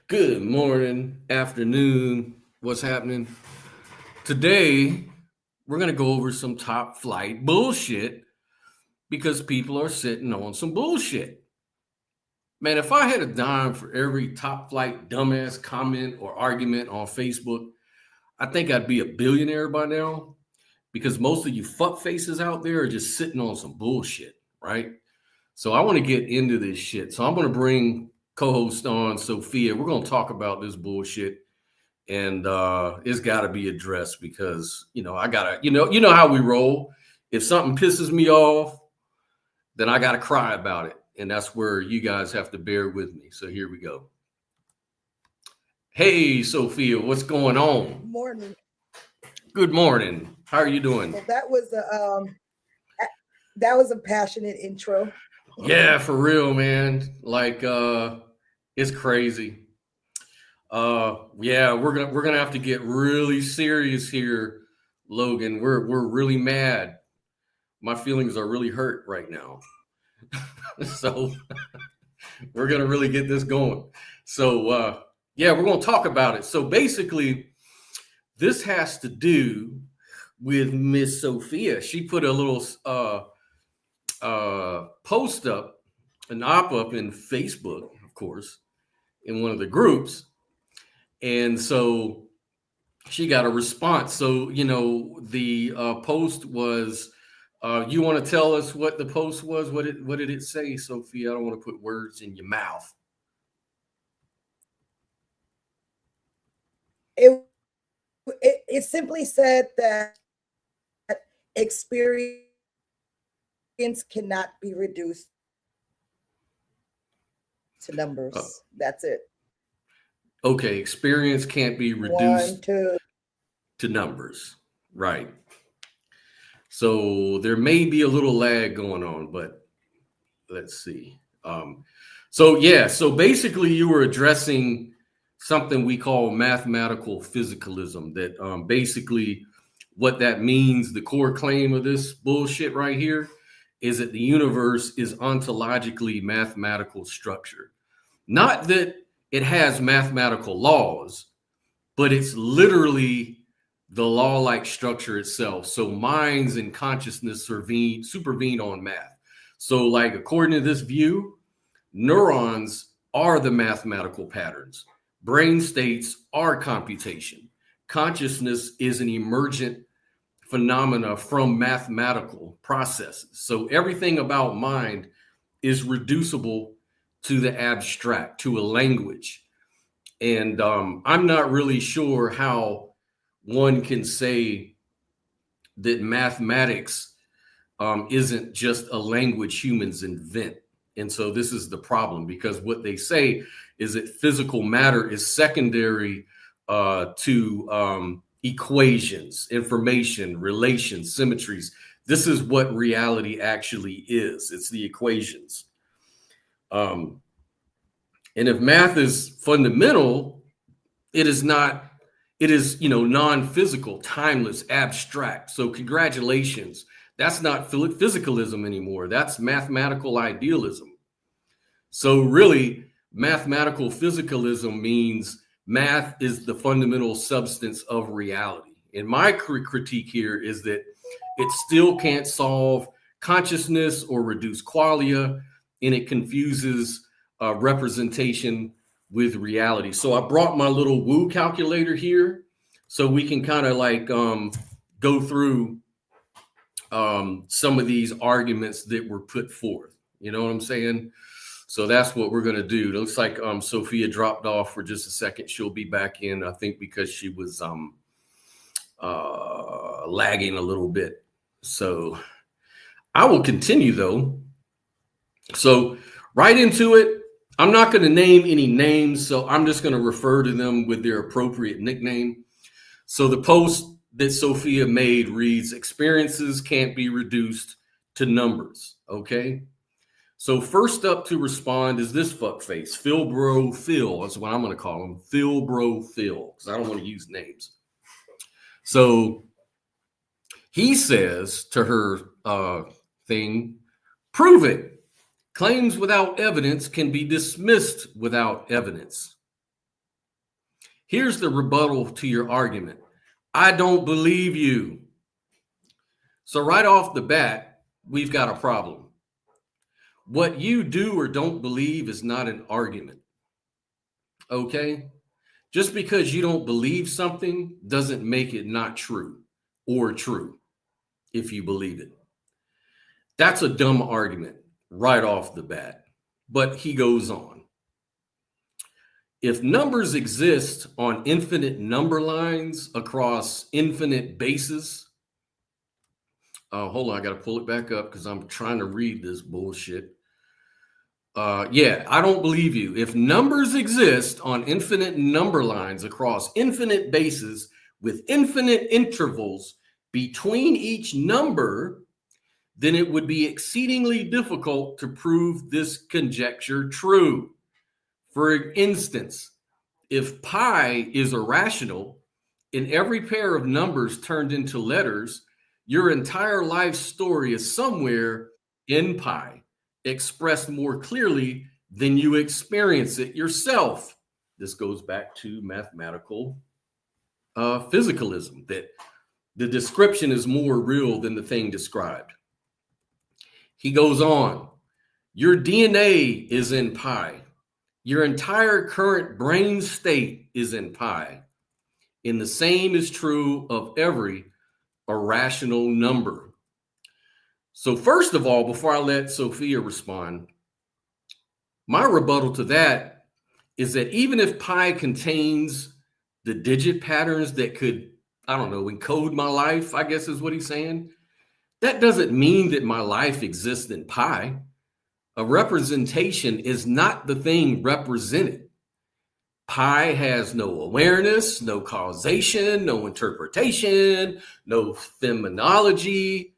Good morning, afternoon. What's happening? Today, we're going to go over some top flight bullshit because people are sitting on some bullshit. Man, if I had a dime for every top flight dumbass comment or argument on Facebook, I think I'd be a billionaire by now because most of you fuck faces out there are just sitting on some bullshit, right? So I want to get into this shit. So I'm going to bring co-host on Sophia. We're going to talk about this bullshit and it's got to be addressed because I gotta you know how we roll. If something pisses me off, then I gotta cry about it, and that's where you guys have to bear with me. So here we go. Hey Sophia, what's going on? Morning. Good morning. How are you doing? Well, that was a passionate intro. Yeah, for real, man. Like it's crazy. Yeah, we're gonna have to get really serious here, Logan. We're really mad. My feelings are really hurt right now. So we're gonna really get this going. So yeah, we're gonna talk about it. So basically, this has to do with Miss Sophia. She put a little post up, an op-up in Facebook, of course, in one of the groups, and so she got a response. So the post was. You want to tell us what the post was? What did it say, Sophia? I don't want to put words in your mouth. It simply said that experience cannot be reduced to Uh, numbers. That's it. okay, experience can't be One, reduced two. to numbers, right? So there may be a little lag going on, but let's see. So yeah, so basically you were addressing something we call mathematical physicalism. That basically what that means, the core claim of this bullshit right here, is that the universe is ontologically mathematical structure. Not that it has mathematical laws, but it's literally the law-like structure itself. So minds and consciousness supervene on math. So, like according to this view, neurons are the mathematical patterns. Brain states are computation. Consciousness is an emergent phenomena from mathematical processes. So everything about mind is reducible to the abstract, to a language. And I'm not really sure how one can say that mathematics isn't just a language humans invent. And so this is the problem, because what they say is that physical matter is secondary to equations, information, relations, symmetries. This is what reality actually is. It's the equations. Um, and if math is fundamental, it is not, it is, non-physical, timeless, abstract. So congratulations. That's not physicalism anymore. That's mathematical idealism. So really, mathematical physicalism means math is the fundamental substance of reality. And my critique here is that it still can't solve consciousness or reduce qualia, and it confuses representation with reality. So I brought my little woo calculator here so we can kind of like go through some of these arguments that were put forth. You know what I'm saying? So that's what we're going to do. It looks like Sophia dropped off for just a second. She'll be back in, I think, because she was lagging a little bit. So I will continue, though. So right into it. I'm not going to name any names, so I'm just going to refer to them with their appropriate nickname. So the post that Sophia made reads, experiences can't be reduced to numbers. Okay. So first up to respond is this fuckface, Phil Bro Phil. That's what I'm going to call him, Phil Bro Phil, because I don't want to use names. So he says to her thing, prove it. Claims without evidence can be dismissed without evidence. Here's the rebuttal to your argument. I don't believe you. So right off the bat, we've got a problem. What you do or don't believe is not an argument. Okay? Just because you don't believe something doesn't make it not true or true if you believe it. That's a dumb argument right off the bat. But he goes on. If numbers exist on infinite number lines across infinite bases, hold on, I got to pull it back up because I'm trying to read this bullshit. Yeah, I don't believe you. If numbers exist on infinite number lines across infinite bases with infinite intervals between each number, then it would be exceedingly difficult to prove this conjecture true. For instance, if pi is irrational and every pair of numbers turned into letters, your entire life story is somewhere in pi, expressed more clearly than you experience it yourself. This goes back to mathematical physicalism, that the description is more real than the thing described. He goes on, your DNA is in pi. Your entire current brain state is in pi. And the same is true of every irrational number. So first of all, before I let Sophia respond, my rebuttal to that is that even if pi contains the digit patterns that could, I don't know, encode my life, I guess is what he's saying, that doesn't mean that my life exists in pi. A representation is not the thing represented. Pi has no awareness, no causation, no interpretation, no phenomenology.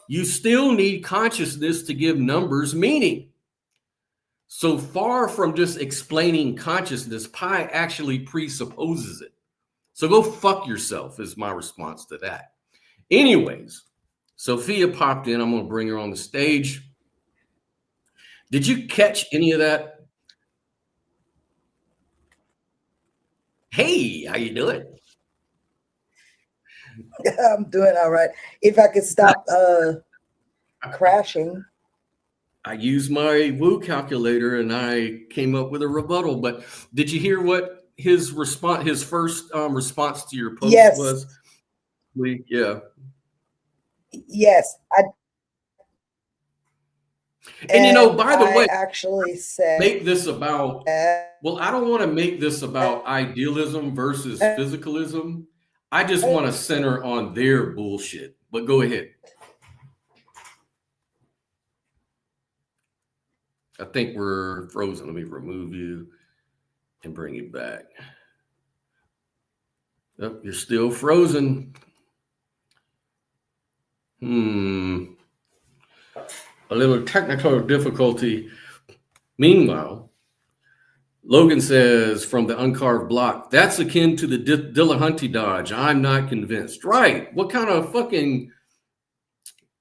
You still need consciousness to give numbers meaning. So far from just explaining consciousness, pi actually presupposes it. So go fuck yourself is my response to that. Anyways, Sophia popped in. I'm going to bring her on the stage. Did you catch any of that? Hey, how you doing? I'm doing all right. If I could stop crashing. I used my Woo calculator and I came up with a rebuttal. But did you hear what his response, his first response to your post was? Yeah. Yes. And you know, by the way, actually said, make this about, well, I don't want to make this about idealism versus physicalism. I just want to center on their bullshit. But go ahead. I think we're frozen. Let me remove you and bring you back. Oh, you're still frozen. A little technical difficulty. Meanwhile, Logan says from the uncarved block, that's akin to the Dillahunty dodge. I'm not convinced. Right. What kind of fucking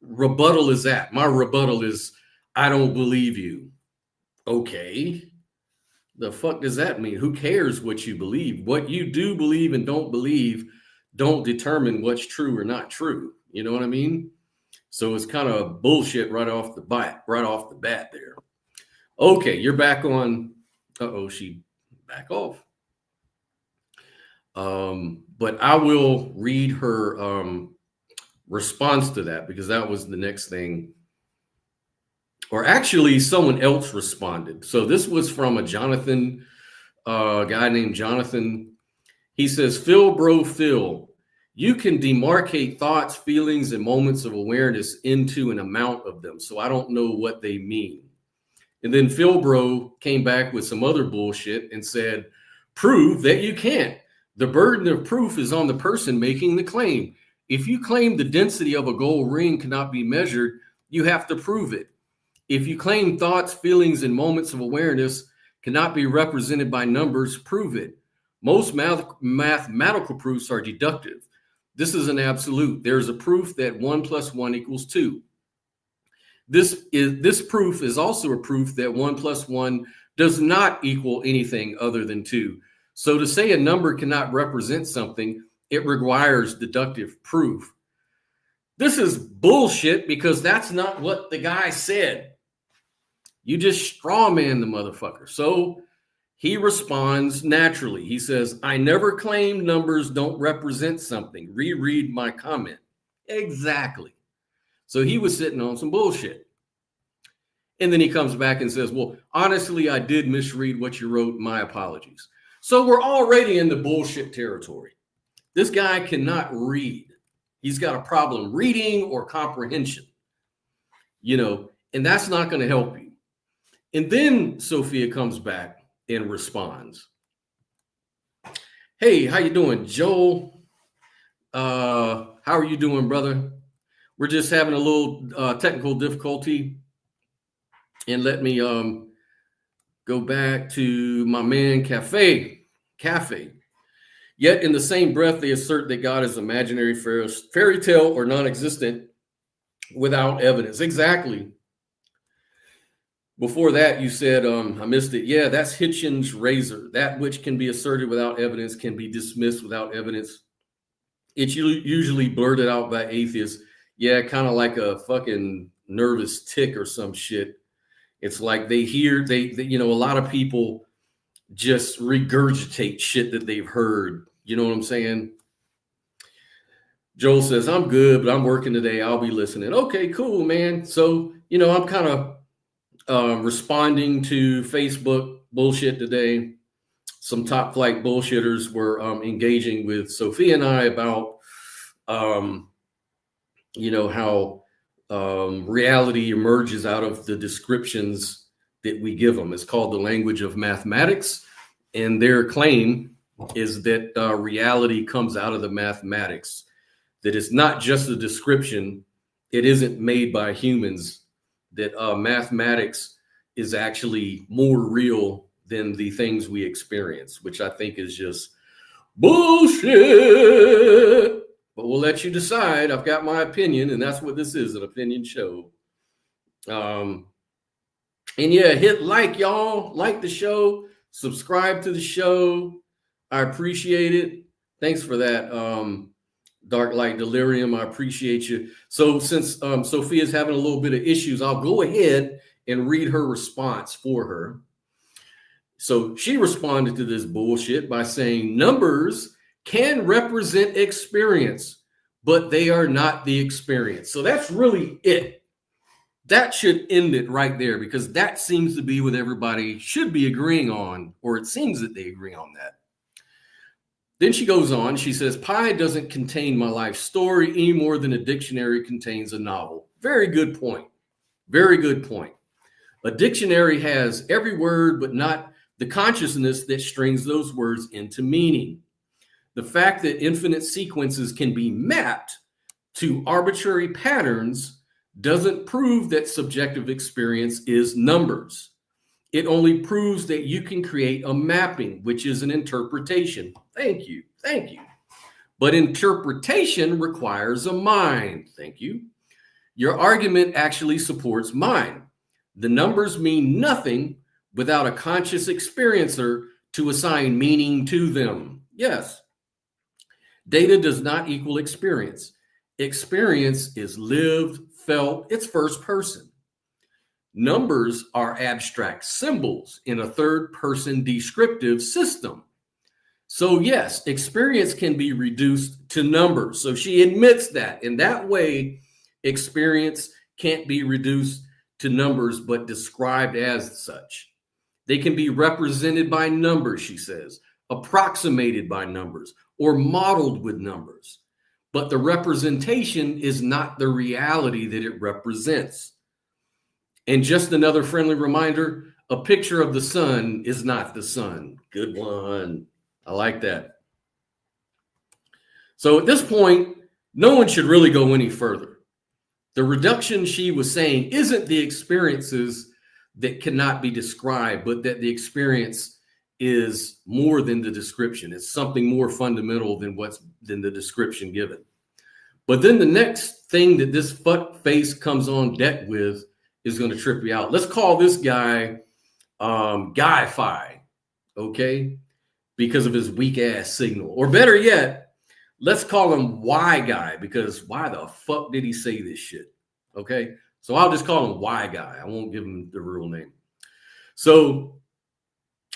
rebuttal is that? My rebuttal is, I don't believe you. Okay. The fuck does that mean? Who cares what you believe? What you do believe and don't believe don't determine what's true or not true. You know what I mean? So it's kind of bullshit right off the bat there. Okay, you're back on. Uh-oh, she back off. But I will read her response to that because that was the next thing. Or actually, someone else responded. So this was from a Jonathan, guy named Jonathan. He says, Phil, bro, Phil, you can demarcate thoughts, feelings, and moments of awareness into an amount of them. So I don't know what they mean. And then Phil Bro came back with some other bullshit and said, prove that you can't. The burden of proof is on the person making the claim. If you claim the density of a gold ring cannot be measured, you have to prove it. If you claim thoughts, feelings, and moments of awareness cannot be represented by numbers, prove it. Most mathematical proofs are deductive. This is an absolute. There's a proof that 1 + 1 = 2. This proof is also a proof that 1 + 1 does not equal anything other than 2. So to say a number cannot represent something, it requires deductive proof. This is bullshit because that's not what the guy said. You just straw man the motherfucker. So he responds naturally. He says, I never claimed numbers don't represent something. Reread my comment. Exactly. So he was sitting on some bullshit. And then he comes back and says, well, honestly, I did misread what you wrote. My apologies. So we're already in the bullshit territory. This guy cannot read. He's got a problem reading or comprehension, and that's not going to help you. And then Sophia comes back and responds. Hey, how you doing, Joel? How are you doing, brother? We're just having a little technical difficulty. And let me go back to my man Cafe. Yet in the same breath, they assert that God is imaginary fairy tale or non-existent without evidence. Exactly. Before that, you said, I missed it. Yeah, that's Hitchens' razor. That which can be asserted without evidence can be dismissed without evidence. It's usually blurted out by atheists. Yeah, kind of like a fucking nervous tick or some shit. It's like they hear, a lot of people just regurgitate shit that they've heard. You know what I'm saying? Joel says, I'm good, but I'm working today. I'll be listening. Okay, cool, man. So, I'm kind of responding to Facebook bullshit today. Some top flight bullshitters were engaging with Sophia and I about, how reality emerges out of the descriptions that we give them. It's called the language of mathematics. And their claim is that reality comes out of the mathematics, that it's not just a description. It isn't made by humans, that mathematics is actually more real than the things we experience, which I think is just bullshit. But we'll let you decide. I've got my opinion, and that's what this is, an opinion show. And yeah, hit like, y'all. Like the show. Subscribe to the show. I appreciate it. Thanks for that, Dark Light Delirium. I appreciate you. So since Sophia's having a little bit of issues, I'll go ahead and read her response for her. So she responded to this bullshit by saying numbers can represent experience, but they are not the experience. So that's really it. That should end it right there, because that seems to be what everybody should be agreeing on, or it seems that they agree on that. Then she goes on, she says, pi doesn't contain my life story any more than a dictionary contains a novel. Very good point. Very good point. A dictionary has every word, but not the consciousness that strings those words into meaning. The fact that infinite sequences can be mapped to arbitrary patterns doesn't prove that subjective experience is numbers. It only proves that you can create a mapping, which is an interpretation. Thank you. Thank you. But interpretation requires a mind. Thank you. Your argument actually supports mine. The numbers mean nothing without a conscious experiencer to assign meaning to them. Yes. Data does not equal experience. Experience is lived, felt, it's first person. Numbers are abstract symbols in a third person descriptive system. So yes, experience can be reduced to numbers. So she admits that. In that way, experience can't be reduced to numbers, but described as such. They can be represented by numbers, she says, approximated by numbers, or modeled with numbers. But the representation is not the reality that it represents. And just another friendly reminder, a picture of the sun is not the sun. Good one. I like that. So at this point, no one should really go any further. The reduction she was saying isn't the experiences that cannot be described, but that the experience is more than the description. It's something more fundamental than the description given. But then the next thing that this fuck face comes on deck with is going to trip you out. Let's call this guy Guy-Fi, okay? because of his weak ass signal. Or better yet, let's call him Y guy, because why the fuck did he say this shit? Okay. So I'll just call him Y guy. I won't give him the real name. So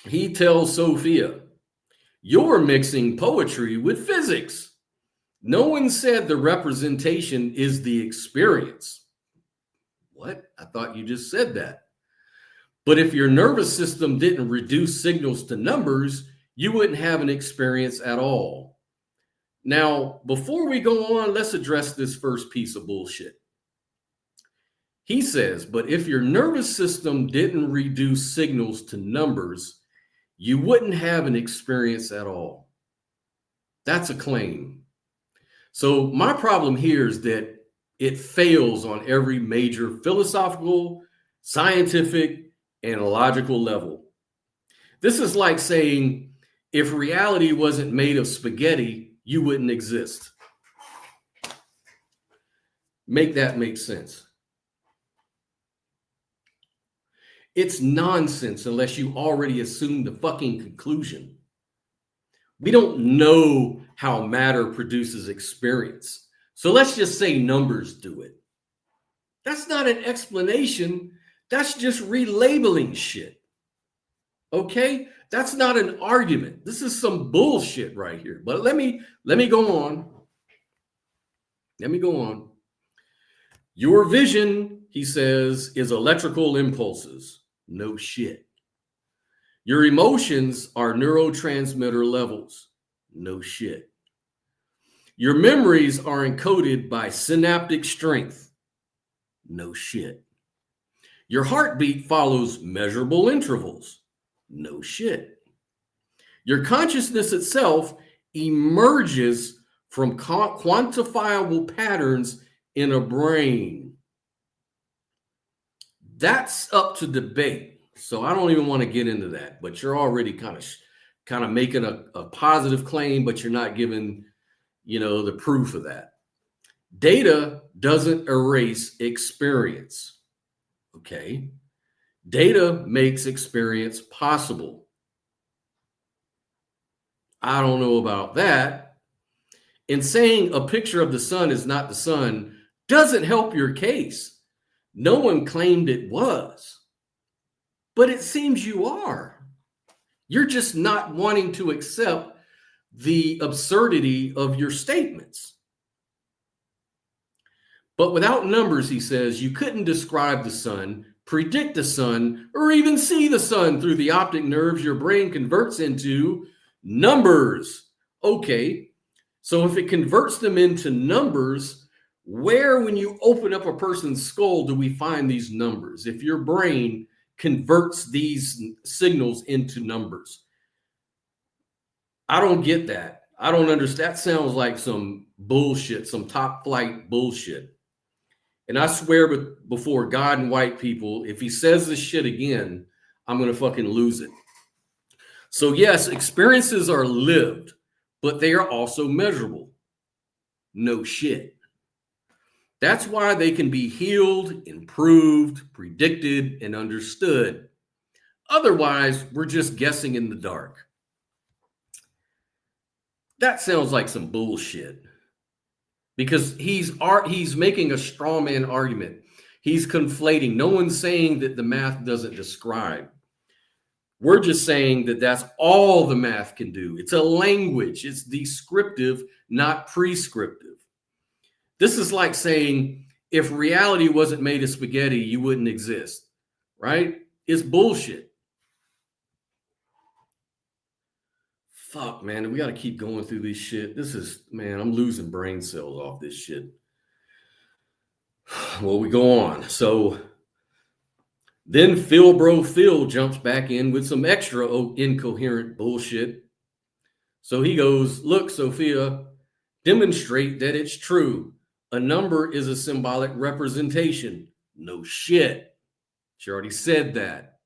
he tells Sophia, you're mixing poetry with physics. No one said the representation is the experience. What? I thought you just said that. But if your nervous system didn't reduce signals to numbers, you wouldn't have an experience at all. Now, before we go on, let's address this first piece of bullshit. He says, but if your nervous system didn't reduce signals to numbers, you wouldn't have an experience at all. That's a claim. So my problem here is that it fails on every major philosophical, scientific, and logical level. This is like saying, if reality wasn't made of spaghetti, you wouldn't exist. Make that make sense. It's nonsense unless you already assume the fucking conclusion. We don't know how matter produces experience. So let's just say numbers do it. That's not an explanation. That's just relabeling shit. Okay? That's not an argument. This is some bullshit right here. But let me go on. Let me go on. Your vision, he says, is electrical impulses. No shit. Your emotions are neurotransmitter levels. No shit. Your memories are encoded by synaptic strength. No shit. Your heartbeat follows measurable intervals. No shit. Your consciousness itself emerges from quantifiable patterns in a brain. That's up to debate. So I don't even want to get into that, but you're already kind of making a positive claim, but you're not giving, the proof of that. Data doesn't erase experience. Okay. Data makes experience possible. I don't know about that. And saying a picture of the sun is not the sun doesn't help your case. No one claimed it was. But it seems you are. You're just not wanting to accept the absurdity of your statements. But without numbers, he says, you couldn't describe the sun, predict the sun, or even see the sun through the optic nerves your brain converts into numbers. Okay, so if it converts them into numbers, where, when you open up a person's skull, do we find these numbers? If your brain converts these signals into numbers. I don't get that. I don't understand. That sounds like some bullshit, some top flight bullshit. And I swear before God and white people, if he says this shit again, I'm going to fucking lose it. So yes, experiences are lived, but they are also measurable. No shit. That's why they can be healed, improved, predicted, and understood. Otherwise, we're just guessing in the dark. That sounds like some bullshit. Because he's making a straw man argument. He's conflating. No one's saying that the math doesn't describe. We're just saying that that's all the math can do. It's a language. It's descriptive, not prescriptive. This is like saying, if reality wasn't made of spaghetti, you wouldn't exist, right? It's bullshit. Fuck, man, we got to keep going through this shit. I'm losing brain cells off this shit. Well, we go on. So then Phil jumps back in with some extra incoherent bullshit. So he goes, look, Sophia, demonstrate that it's true. A number is a symbolic representation. No shit. She already said that.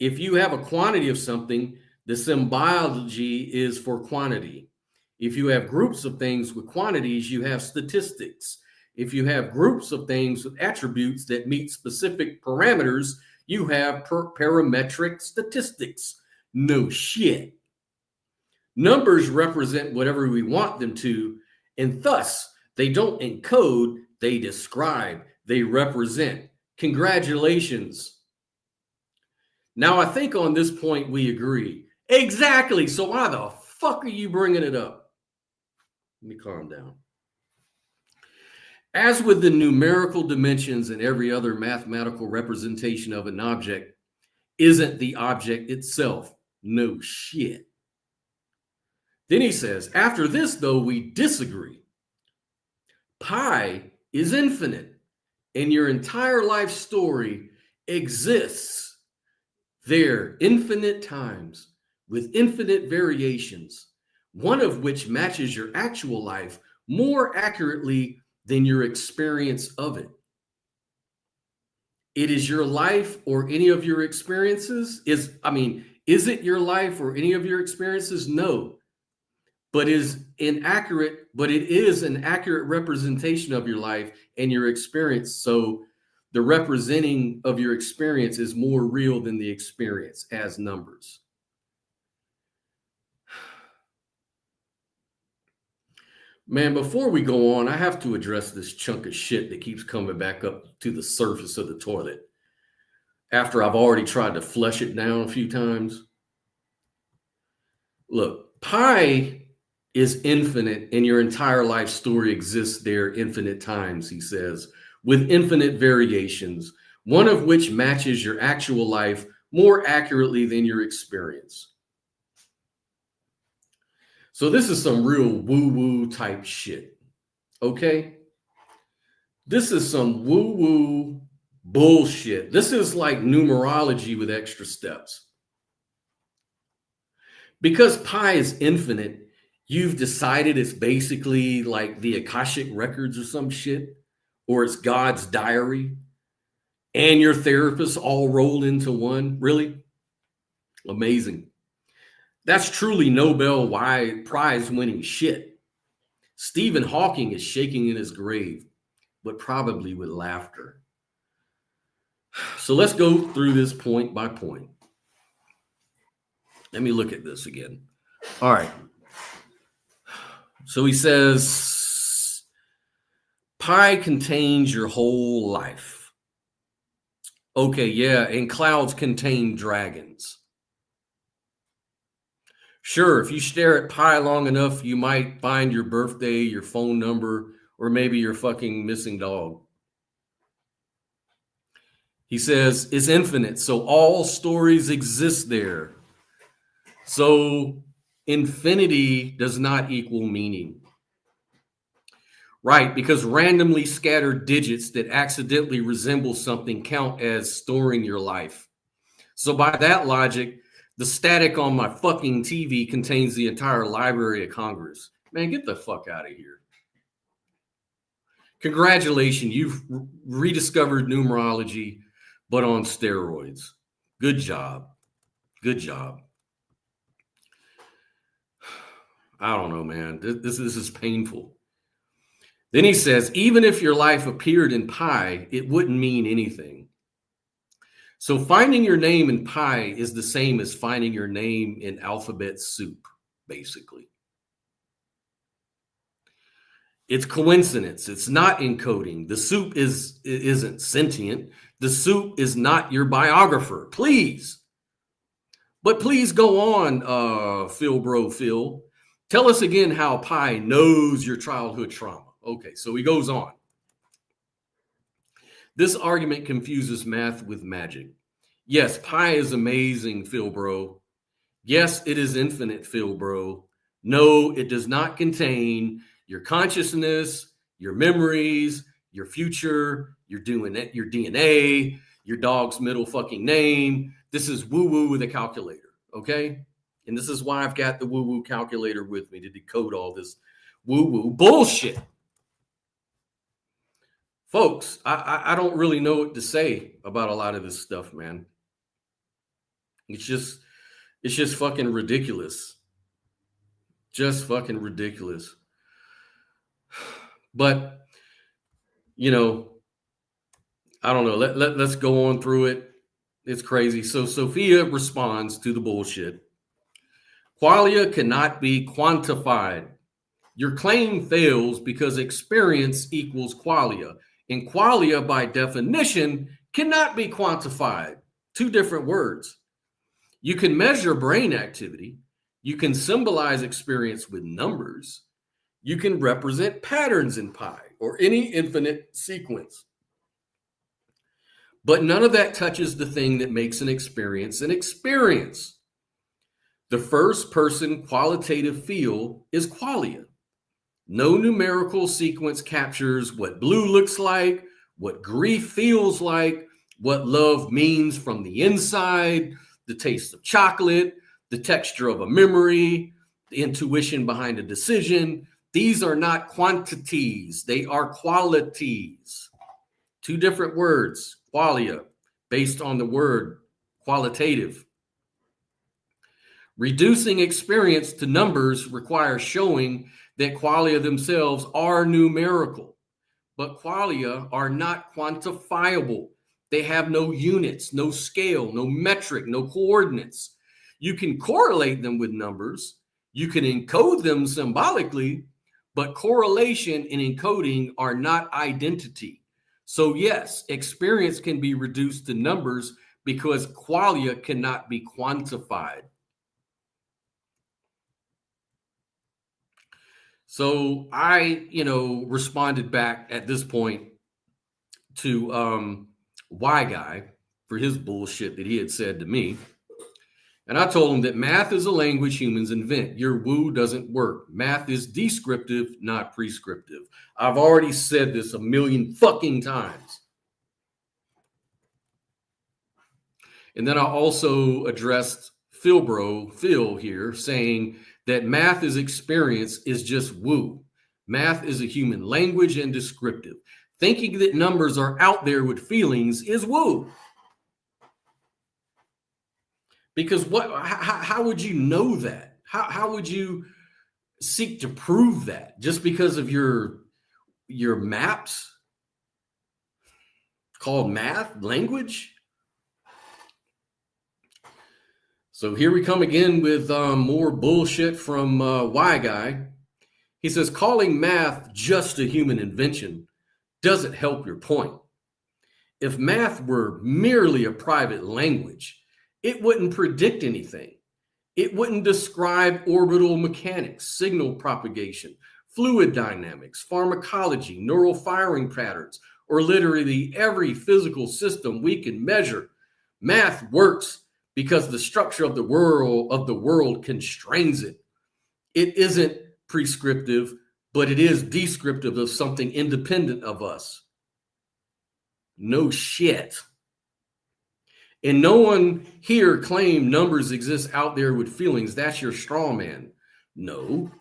If you have a quantity of something, the symbology is for quantity. If you have groups of things with quantities, you have statistics. If you have groups of things with attributes that meet specific parameters, you have parametric statistics. No shit. Numbers represent whatever we want them to, and thus they don't encode, they describe, they represent. Congratulations. Now, I think on this point we agree. Exactly. So why the fuck are you bringing it up? Let me calm down. As with the numerical dimensions and every other mathematical representation of an object, isn't the object itself. No shit. Then he says, after this, though, we disagree. Pi is infinite, and your entire life story exists there infinite times with infinite variations, one of which matches your actual life more accurately than your experience of it. It is your life or any of your experiences? Is it your life or any of your experiences? No. But it is an accurate representation of your life and your experience. So the representing of your experience is more real than the experience as numbers. Man, before we go on, I have to address this chunk of shit that keeps coming back up to the surface of the toilet after I've already tried to flush it down a few times. Look, pi is infinite and your entire life story exists there infinite times, he says, with infinite variations, one of which matches your actual life more accurately than your experience. So this is some real woo-woo type shit, okay? This is some woo-woo bullshit. This is like numerology with extra steps. Because pi is infinite, you've decided it's basically like the Akashic records or some shit, or it's God's diary, and your therapist all rolled into one. Really? Amazing. That's truly Nobel Prize winning shit. Stephen Hawking is shaking in his grave, but probably with laughter. So let's go through this point by point. Let me look at this again. All right. So he says, pi contains your whole life. Okay, yeah, and clouds contain dragons. Sure, if you stare at pi long enough, you might find your birthday, your phone number, or maybe your fucking missing dog. He says it's infinite, so all stories exist there. So infinity does not equal meaning. Right, because randomly scattered digits that accidentally resemble something count as storing your life. So by that logic, the static on my fucking TV contains the entire Library of Congress. Man, get the fuck out of here. Congratulations, you've rediscovered numerology, but on steroids. Good job. Good job. I don't know, man. This is painful. Then he says, even if your life appeared in pi, it wouldn't mean anything. So finding your name in pi is the same as finding your name in alphabet soup, basically. It's coincidence. It's not encoding. The soup isn't sentient. The soup is not your biographer. Please. But please go on, Phil. Tell us again how pi knows your childhood trauma. Okay, so he goes on. This argument confuses math with magic. Yes, pi is amazing, Phil bro. Yes, it is infinite, Phil bro. No, it does not contain your consciousness, your memories, your future, your DNA, your dog's middle fucking name. This is woo-woo with a calculator, okay? And this is why I've got the woo-woo calculator with me to decode all this woo-woo bullshit. Folks, I don't really know what to say about a lot of this stuff, man. It's just fucking ridiculous. Just fucking ridiculous. But, you know, I don't know. Let's go on through it. It's crazy. So Sophia responds to the bullshit. Qualia cannot be quantified. Your claim fails because experience equals qualia. And qualia, by definition, cannot be quantified. Two different words. You can measure brain activity. You can symbolize experience with numbers. You can represent patterns in pi or any infinite sequence. But none of that touches the thing that makes an experience an experience. The first person qualitative feel is qualia. No numerical sequence captures what blue looks like, what grief feels like, what love means from the inside, the taste of chocolate, the texture of a memory, the intuition behind a decision. These are not quantities, they are qualities. Two different words, qualia, based on the word qualitative. Reducing experience to numbers requires showing that qualia themselves are numerical, but qualia are not quantifiable. They have no units, no scale, no metric, no coordinates. You can correlate them with numbers. You can encode them symbolically, but correlation and encoding are not identity. So yes, experience can be reduced to numbers because qualia cannot be quantified. So I, responded back at this point to Y Guy for his bullshit that he had said to me. And I told him that math is a language humans invent. Your woo doesn't work. Math is descriptive, not prescriptive. I've already said this a million fucking times. And then I also addressed Phil here, saying that math is experience is just woo. Math is a human language and descriptive. Thinking that numbers are out there with feelings is woo. Because how would you know that? How would you seek to prove that? Just because of your maps called math language? So here we come again with more bullshit from Y Guy. He says, calling math just a human invention doesn't help your point. If math were merely a private language, it wouldn't predict anything. It wouldn't describe orbital mechanics, signal propagation, fluid dynamics, pharmacology, neural firing patterns, or literally every physical system we can measure. Math works because the structure of the world constrains it. It isn't prescriptive, but it is descriptive of something independent of us. No shit. And no one here claimed numbers exist out there with feelings. That's your straw man. No,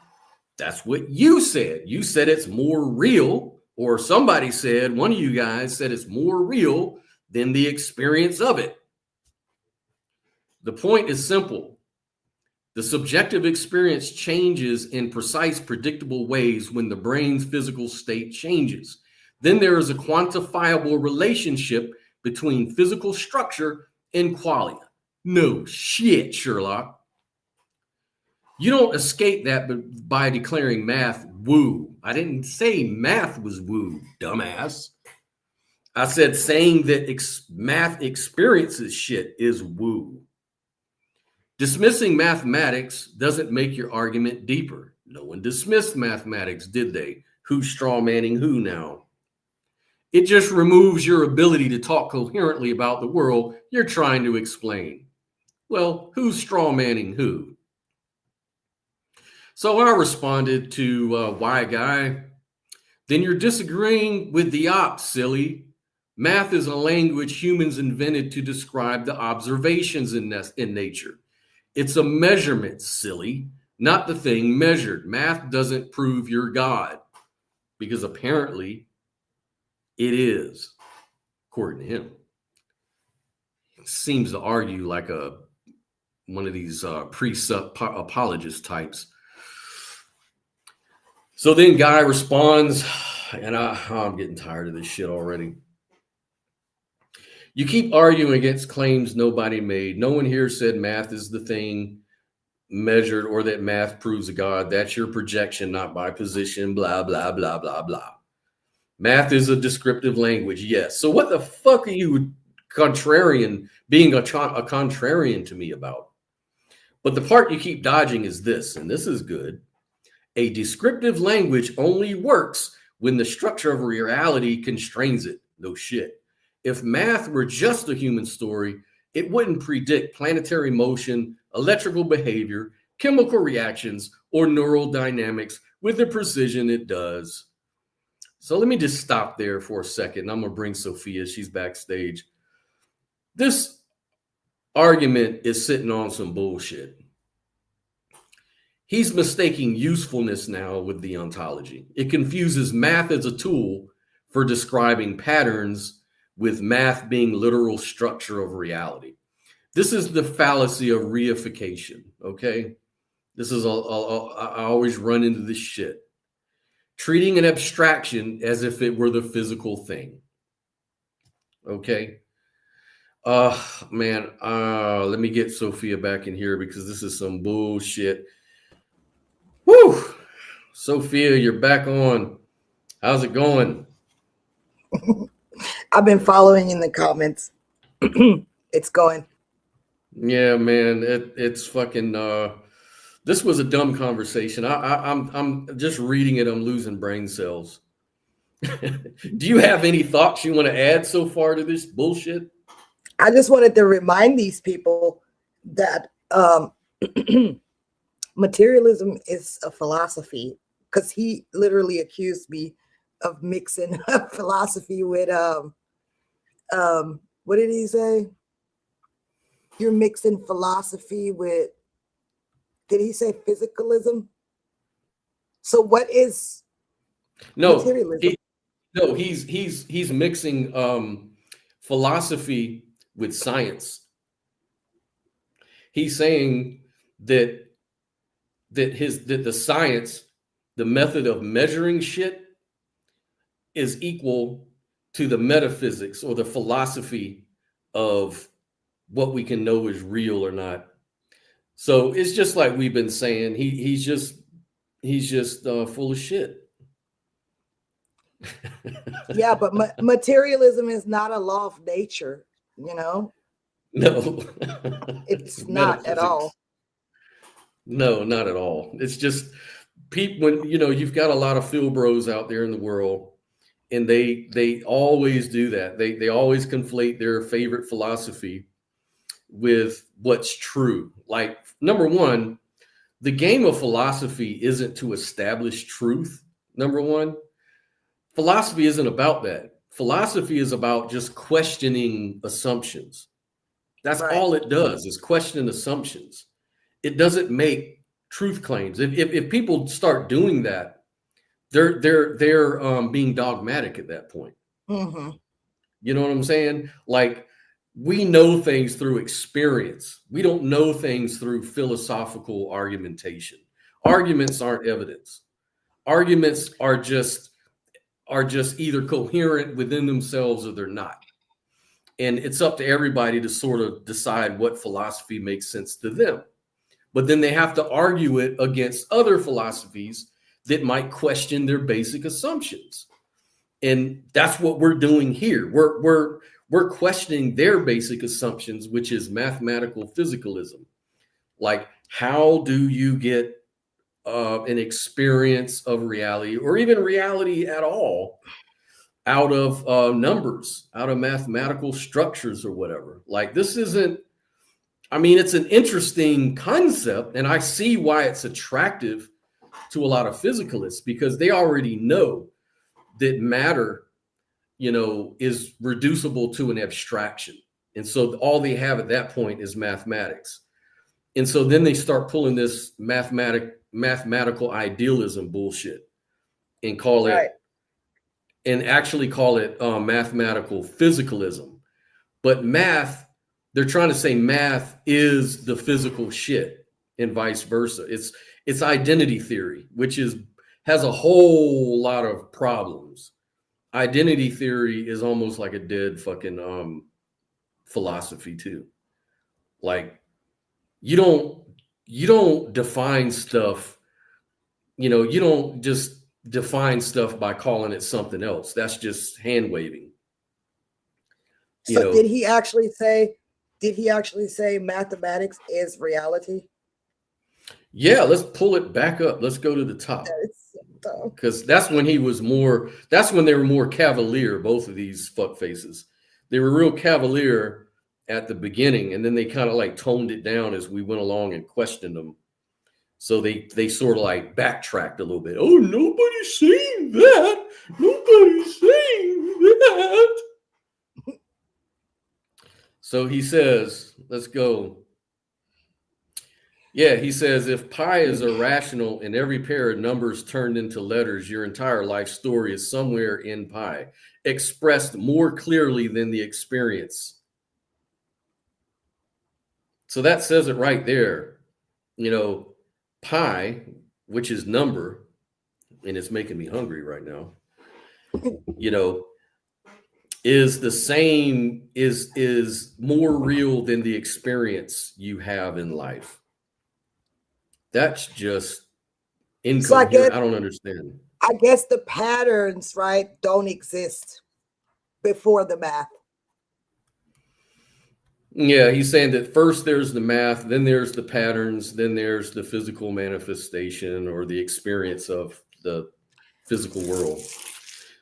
that's what you said. You said it's more real, or somebody said, one of you guys said it's more real than the experience of it. The point is simple. The subjective experience changes in precise, predictable ways when the brain's physical state changes. Then there is a quantifiable relationship between physical structure and qualia. No shit, Sherlock. You don't escape that by declaring math woo. I didn't say math was woo, dumbass. I said saying that math experiences shit is woo. Dismissing mathematics doesn't make your argument deeper. No one dismissed mathematics, did they? Who's strawmanning who now? It just removes your ability to talk coherently about the world you're trying to explain. Well, who's strawmanning who? So I responded to Y Guy, then you're disagreeing with the ops, silly. Math is a language humans invented to describe the observations in nature. It's a measurement, silly, not the thing measured. Math doesn't prove you're God, because apparently it is, according to him. He seems to argue like one of these apologist types. So then Guy responds, and I'm getting tired of this shit already. You keep arguing against claims nobody made. No one here said math is the thing measured or that math proves a God. That's your projection, not by position, blah, blah, blah, blah, blah. Math is a descriptive language, yes. So what the fuck are you being a contrarian to me about? But the part you keep dodging is this, and this is good. A descriptive language only works when the structure of reality constrains it. No shit. If math were just a human story, it wouldn't predict planetary motion, electrical behavior, chemical reactions, or neural dynamics with the precision it does. So let me just stop there for a second. I'm going to bring Sophia. She's backstage. This argument is sitting on some bullshit. He's mistaking usefulness now with the ontology. It confuses math as a tool for describing patterns with math being literal structure of reality. This is the fallacy of reification, okay? This is, I always run into this shit. Treating an abstraction as if it were the physical thing, okay? Man, let me get Sophia back in here because this is some bullshit. Woo! Sophia, you're back on. How's it going? I've been following in the comments. It's going. Yeah, man, it's fucking. This was a dumb conversation. I'm just reading it. I'm losing brain cells. Do you have any thoughts you want to add so far to this bullshit? I just wanted to remind these people that materialism is a philosophy, because he literally accused me of mixing philosophy with what did he say? You're mixing philosophy with, did he say physicalism? So what is materialism? He's mixing philosophy with science. He's saying that the science, the method of measuring shit, is equal to the metaphysics or the philosophy of what we can know is real or not. So it's just like we've been saying. He's just full of shit. Yeah, but materialism is not a law of nature, you know? No, It's not at all. No, not at all. It's just people, when you've got a lot of Phil bros out there in the world, and they always do that. They always conflate their favorite philosophy with what's true. Like, number one, the game of philosophy isn't to establish truth. Number one, philosophy isn't about that. Philosophy is about just questioning assumptions. That's right. All it does is question assumptions. It doesn't make truth claims. If people start doing that, they're being dogmatic at that point. Mm-hmm. You know what I'm saying? Like, we know things through experience. We don't know things through philosophical argumentation. Arguments aren't evidence. Arguments are just either coherent within themselves or they're not. And it's up to everybody to sort of decide what philosophy makes sense to them. But then they have to argue it against other philosophies that might question their basic assumptions. And that's what we're doing here. We're questioning their basic assumptions, which is mathematical physicalism. Like, how do you get an experience of reality, or even reality at all, out of numbers, out of mathematical structures or whatever? Like, this isn't, I mean, it's an interesting concept, and I see why it's attractive to a lot of physicalists, because they already know that matter, is reducible to an abstraction. And so all they have at that point is mathematics. And so then they start pulling this mathematical idealism bullshit and call it, right, and actually call it mathematical physicalism. But math, they're trying to say math is the physical shit, and vice versa. It's identity theory, which has a whole lot of problems. Identity theory is almost like a dead fucking philosophy too. Like, you you don't define stuff, you don't just define stuff by calling it something else. That's just hand waving. So did he actually say mathematics is reality? Yeah, let's pull it back up. Let's go to the top. Because that's when they were more cavalier, both of these fuck faces. They were real cavalier at the beginning, and then they kind of like toned it down as we went along and questioned them. So they sort of like backtracked a little bit. Oh, nobody's saying that. Nobody's saying that. So he says, let's go. Yeah, he says, if pi is irrational and every pair of numbers turned into letters, your entire life story is somewhere in pi, expressed more clearly than the experience. So that says it right there. Pi, which is number, and it's making me hungry right now, is the same, is more real than the experience you have in life. That's just incoherent. I don't understand. I guess the patterns, right, don't exist before the math. Yeah, he's saying that first there's the math, then there's the patterns, then there's the physical manifestation or the experience of the physical world.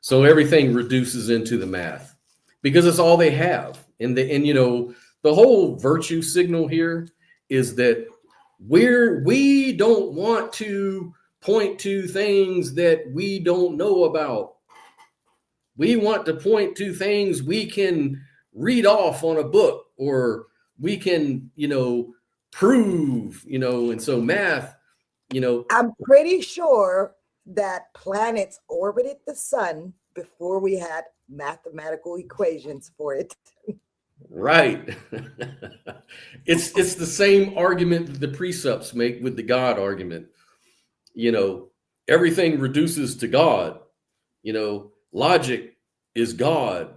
So everything reduces into the math because it's all they have. And the whole virtue signal here is that we don't want to point to things that we don't know about. We want to point to things we can read off on a book, or we can, prove, and so math, I'm pretty sure that planets orbited the sun before we had mathematical equations for it. Right. It's the same argument that the precepts make with the God argument. Everything reduces to God. Logic is God.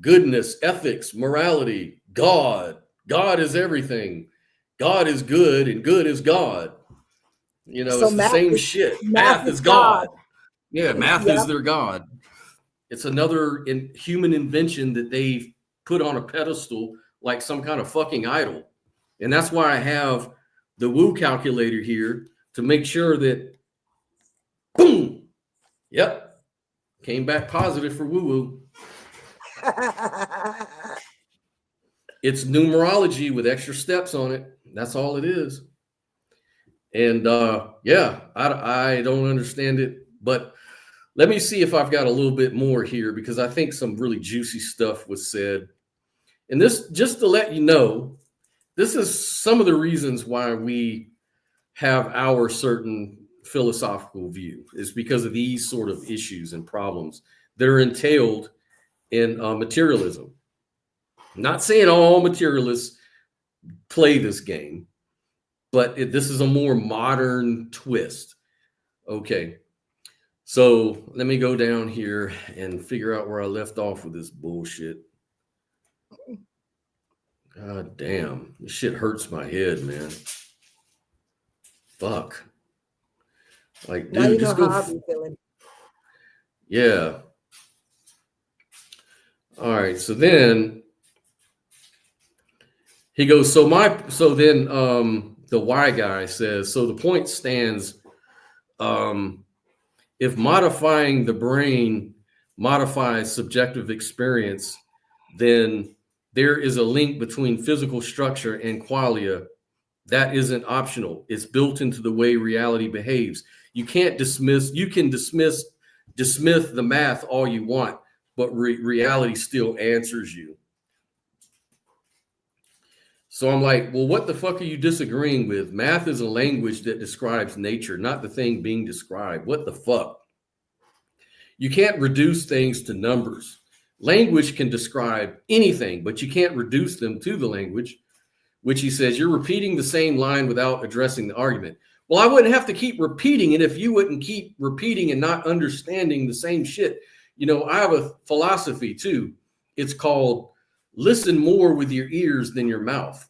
Goodness, ethics, morality, God. God is everything. God is good, and good is God. So it's the same shit. Math is God. Yeah, math is their God. It's another human invention that they've put on a pedestal like some kind of fucking idol. And that's why I have the woo calculator here to make sure that, boom, yep, came back positive for woo woo. It's numerology with extra steps on it. That's all it is. And yeah, I don't understand it, but let me see if I've got a little bit more here, because I think some really juicy stuff was said. And this, just to let you know, this is some of the reasons why we have our certain philosophical view, is because of these sort of issues and problems that are entailed in materialism. I'm not saying all materialists play this game, but this is a more modern twist. Okay. So let me go down here and figure out where I left off with this bullshit. God damn. This shit hurts my head, man. Fuck. Like, dude, just go. How I'm feeling. Yeah. All right. So then he goes, so then the Y guy says, so the point stands, if modifying the brain modifies subjective experience, then there is a link between physical structure and qualia that isn't optional. It's built into the way reality behaves. You can dismiss the math all you want, but reality still answers you. So I'm like, well, what the fuck are you disagreeing with? Math is a language that describes nature, not the thing being described. What the fuck? You can't reduce things to numbers. Language can describe anything, but you can't reduce them to the language, which he says, you're repeating the same line without addressing the argument. Well, I wouldn't have to keep repeating it if you wouldn't keep repeating and not understanding the same shit. I have a philosophy too. It's called listen more with your ears than your mouth.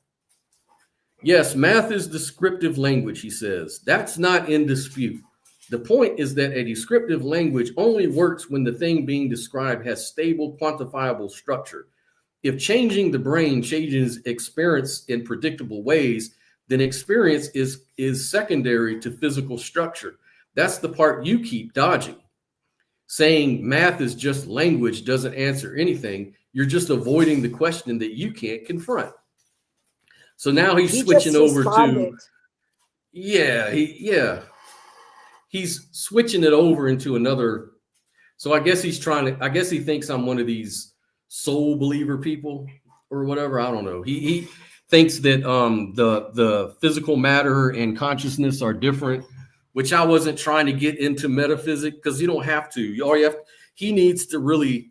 Yes, math is descriptive language, he says. That's not in dispute. The point is that a descriptive language only works when the thing being described has stable, quantifiable structure. If changing the brain changes experience in predictable ways, then experience is secondary to physical structure. That's the part you keep dodging. Saying math is just language doesn't answer anything. You're just avoiding the question that you can't confront. So now he's He switching just over responded. to, yeah, he's switching it over into another. So I guess I guess he thinks I'm one of these soul believer people or whatever. I don't know. He thinks that the physical matter and consciousness are different, which I wasn't trying to get into metaphysics, because you don't have to. All you have, he needs to really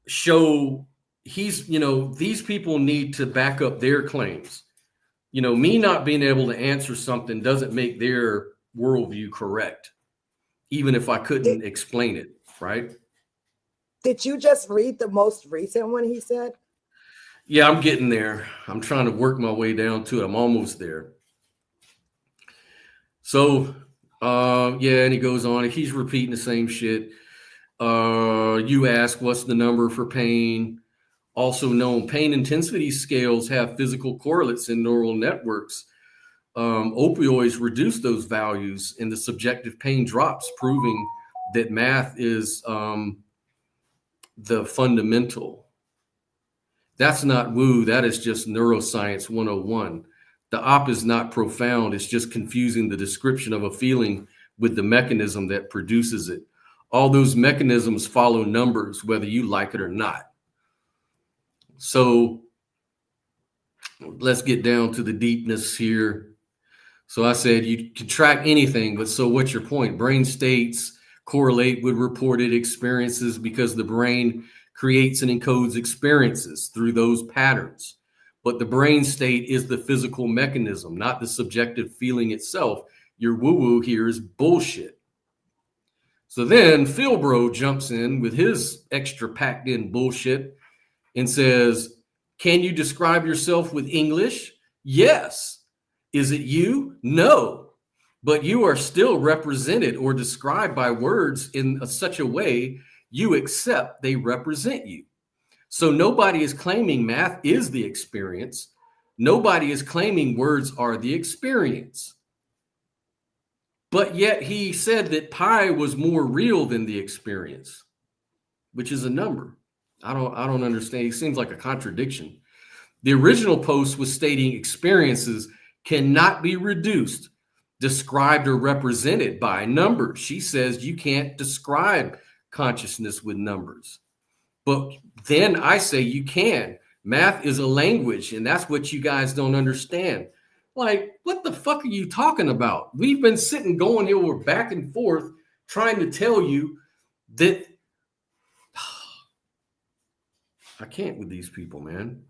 show these people need to back up their claims. Me not being able to answer something doesn't make their worldview correct, even if I couldn't explain it, right? Did you just read the most recent one he said? Yeah, I'm getting there. I'm trying to work my way down to it. I'm almost there. So, yeah, and he goes on. He keeps repeating the same shit. You ask, what's the number for pain? Also known, pain intensity scales have physical correlates in neural networks. Opioids reduce those values and the subjective pain drops, proving that math is the fundamental. That's not woo. That is just neuroscience 101. The op is not profound. It's just confusing the description of a feeling with the mechanism that produces it. All those mechanisms follow numbers, whether you like it or not. So let's get down to the deepness here. So I said you can track anything, but so what's your point? Brain states correlate with reported experiences because the brain creates and encodes experiences through those patterns. But the brain state is the physical mechanism, not the subjective feeling itself. Your woo-woo here is bullshit. So then Philbro jumps in with his extra packed in bullshit and says, can you describe yourself with English? Yes. Is it you? No. But you are still represented or described by words in such a way you accept they represent you. So nobody is claiming math is the experience. Nobody is claiming words are the experience. But yet he said that pi was more real than the experience, which is a number. I don't understand. It seems like a contradiction. The original post was stating experiences cannot be reduced, described, or represented by numbers. She says you can't describe consciousness with numbers. But then I say you can. Math is a language, and that's what you guys don't understand. Like, what the fuck are you talking about? We've been sitting going here, we're back and forth trying to tell you that I can't with these people, man.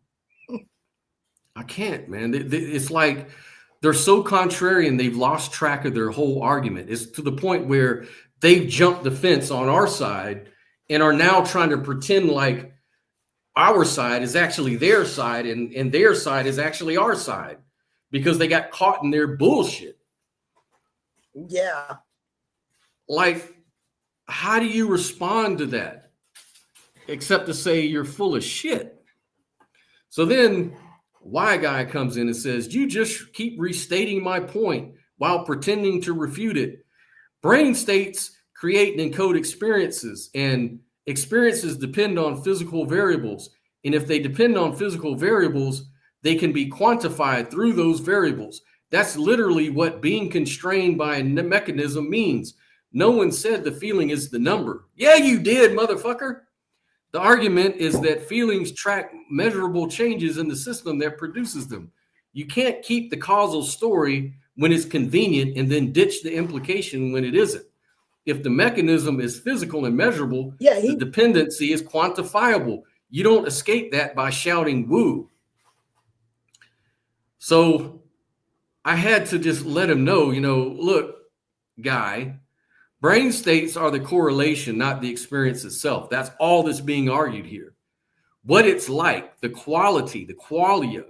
I can't, man. It's like they're so contrarian, they've lost track of their whole argument. It's to the point where they've jumped the fence on our side and are now trying to pretend like our side is actually their side and their side is actually our side because they got caught in their bullshit. Yeah. Like, how do you respond to that? Except to say you're full of shit. So then Y guy comes in and says, you just keep restating my point while pretending to refute it. Brain states create and encode experiences, and experiences depend on physical variables. And if they depend on physical variables, they can be quantified through those variables. That's literally what being constrained by a mechanism means. No one said the feeling is the number. Yeah, you did, motherfucker. The argument is that feelings track measurable changes in the system that produces them. You can't keep the causal story when it's convenient and then ditch the implication when it isn't. If the mechanism is physical and measurable, the dependency is quantifiable. You don't escape that by shouting woo. So I had to just let him know, look, guy, brain states are the correlation, not the experience itself. That's all that's being argued here. What it's like, the quality, the qualia,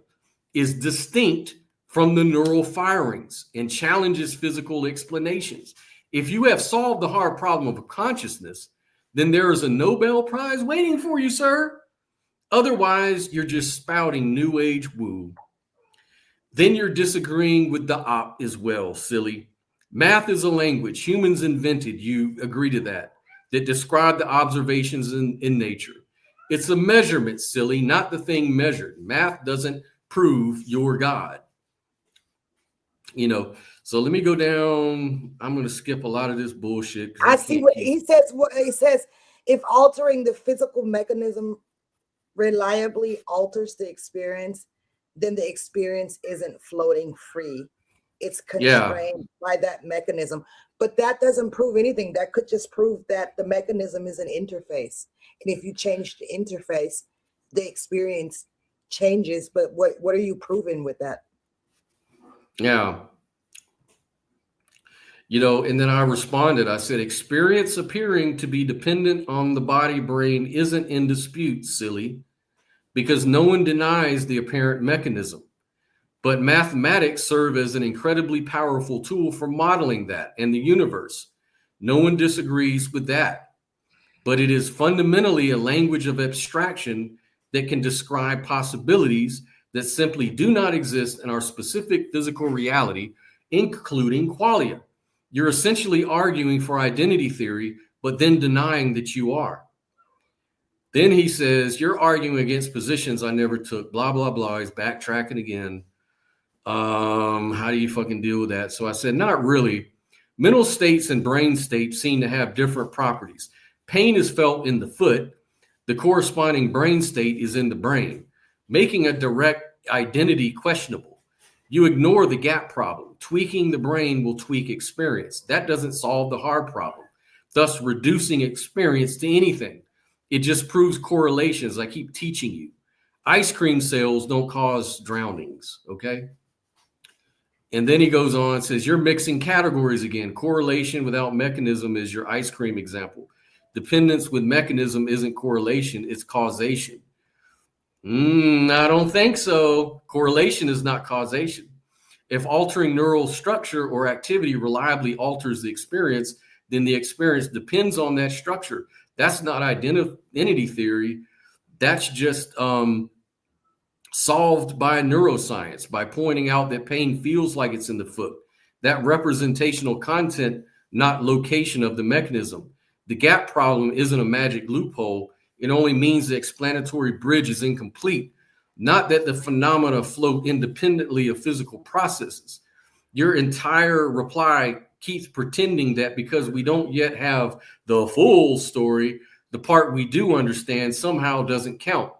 is distinct from the neural firings and challenges physical explanations. If you have solved the hard problem of consciousness, then there is a Nobel Prize waiting for you, sir. Otherwise, you're just spouting new age woo. Then you're disagreeing with the op as well, silly. Math is a language humans invented, you agree to that describe the observations in nature. It's a measurement, silly, not the thing measured. Math doesn't prove you're God. You know, so let me go down. I'm going to skip a lot of this bullshit. I see what he says. What he says, if altering the physical mechanism reliably alters the experience, then the experience isn't floating free. It's constrained by that mechanism. But that doesn't prove anything. That could just prove that the mechanism is an interface. And if you change the interface, the experience changes. But what are you proving with that? Yeah. You know, and then I responded, I said, experience appearing to be dependent on the body brain isn't in dispute, silly, because no one denies the apparent mechanism. But mathematics serve as an incredibly powerful tool for modeling that and the universe. No one disagrees with that. But it is fundamentally a language of abstraction that can describe possibilities that simply do not exist in our specific physical reality, including qualia. You're essentially arguing for identity theory, but then denying that you are. Then he says, you're arguing against positions I never took, blah, blah, blah. He's backtracking again. How do you fucking deal with that? So I said, not really. Mental states and brain states seem to have different properties. Pain is felt in the foot. The corresponding brain state is in the brain, making a direct identity questionable. You ignore the gap problem. Tweaking the brain will tweak experience. That doesn't solve the hard problem, thus reducing experience to anything. It just proves correlations I keep teaching you. Ice cream sales don't cause drownings, okay? And then he goes on and says, you're mixing categories again. Correlation without mechanism is your ice cream example. Dependence with mechanism isn't correlation, it's causation. I don't think so. Correlation is not causation. If altering neural structure or activity reliably alters the experience, then the experience depends on that structure. That's not identity theory. That's just solved by neuroscience, by pointing out that pain feels like it's in the foot. That representational content, not location of the mechanism. The gap problem isn't a magic loophole. It only means the explanatory bridge is incomplete, not that the phenomena flow independently of physical processes. Your entire reply keeps pretending that because we don't yet have the full story, the part we do understand somehow doesn't count.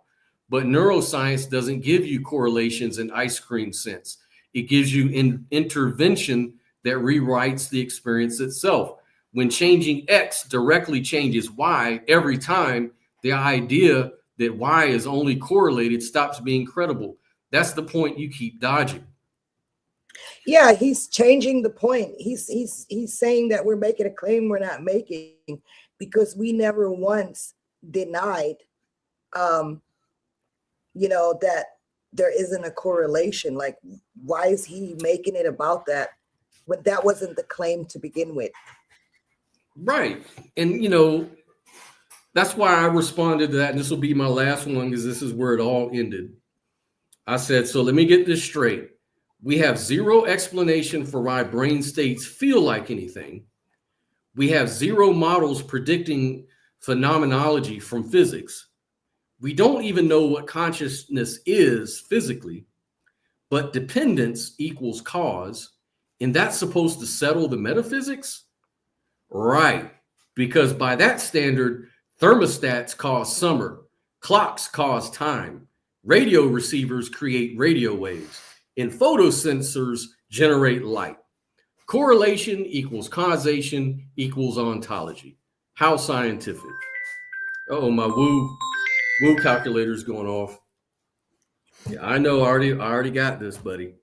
But neuroscience doesn't give you correlations in ice cream sense. It gives you an intervention that rewrites the experience itself. When changing X directly changes Y every time, the idea that Y is only correlated stops being credible. That's the point you keep dodging. Yeah, he's changing the point. He's saying that we're making a claim we're not making because we never once denied that there isn't a correlation. Like, why is he making it about that when that wasn't the claim to begin with? Right. And, that's why I responded to that. And this will be my last one because this is where it all ended. I said, so let me get this straight. We have zero explanation for why brain states feel like anything. We have zero models predicting phenomenology from physics. We don't even know what consciousness is physically, but dependence equals cause. And that's supposed to settle the metaphysics? Right. Because by that standard, thermostats cause summer, clocks cause time, radio receivers create radio waves, and photosensors generate light. Correlation equals causation equals ontology. How scientific. Uh-oh, my woo calculator's going off. Yeah, I know. I already got this, buddy.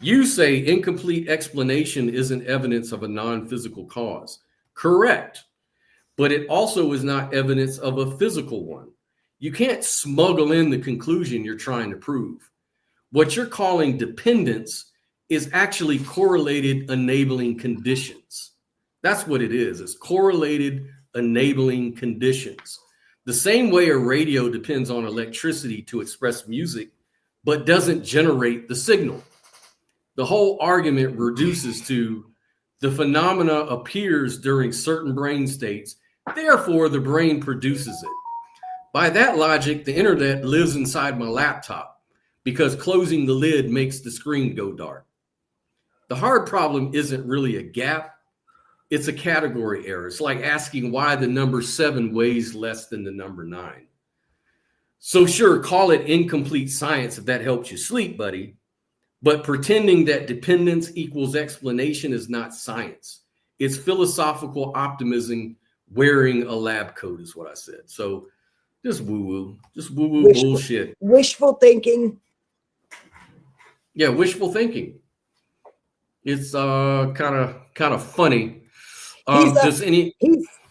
You say incomplete explanation isn't evidence of a non-physical cause. Correct. But it also is not evidence of a physical one. You can't smuggle in the conclusion you're trying to prove. What you're calling dependence is actually correlated enabling conditions. That's what it is. It's correlated enabling conditions. The same way a radio depends on electricity to express music, but doesn't generate the signal. The whole argument reduces to the phenomena appears during certain brain states, therefore the brain produces it. By that logic, the internet lives inside my laptop because closing the lid makes the screen go dark. The hard problem isn't really a gap, it's a category error. It's like asking why the number 7 weighs less than the number 9. So sure, call it incomplete science if that helps you sleep, buddy. But pretending that dependence equals explanation is not science. It's philosophical optimism wearing a lab coat is what I said. So just woo-woo bullshit. Wishful thinking. Yeah, wishful thinking. It's kind of funny.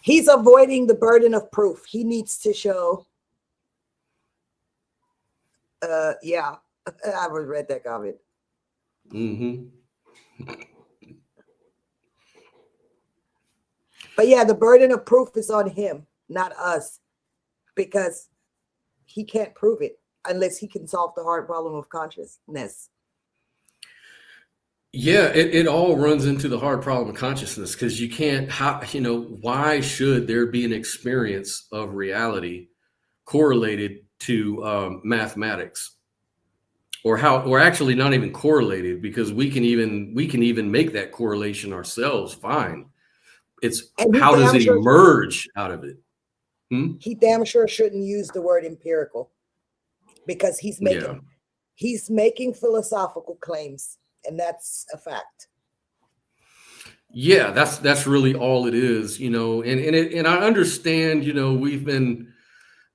He's avoiding the burden of proof. He needs to show. Yeah, I read that comment. But yeah, the burden of proof is on him, not us, because he can't prove it unless he can solve the hard problem of consciousness. Yeah, it all runs into the hard problem of consciousness because you can't, why should there be an experience of reality correlated to mathematics? Or actually not even correlated, because we can even make that correlation ourselves. Fine. It's how does it emerge out of it? He damn sure shouldn't use the word empirical because he's making philosophical claims, and that's a fact. Yeah, that's really all it is, and I understand, we've been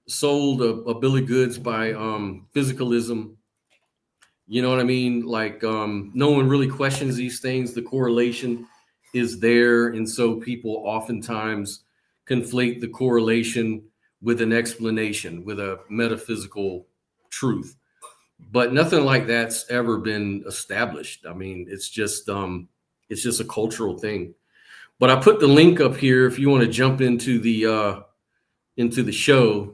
sold a bill of goods by physicalism. You know what I mean? Like no one really questions these things. The correlation is there. And so people oftentimes conflate the correlation with an explanation, with a metaphysical truth. But nothing like that's ever been established. I mean, it's just a cultural thing. But I put the link up here if you want to jump into the show.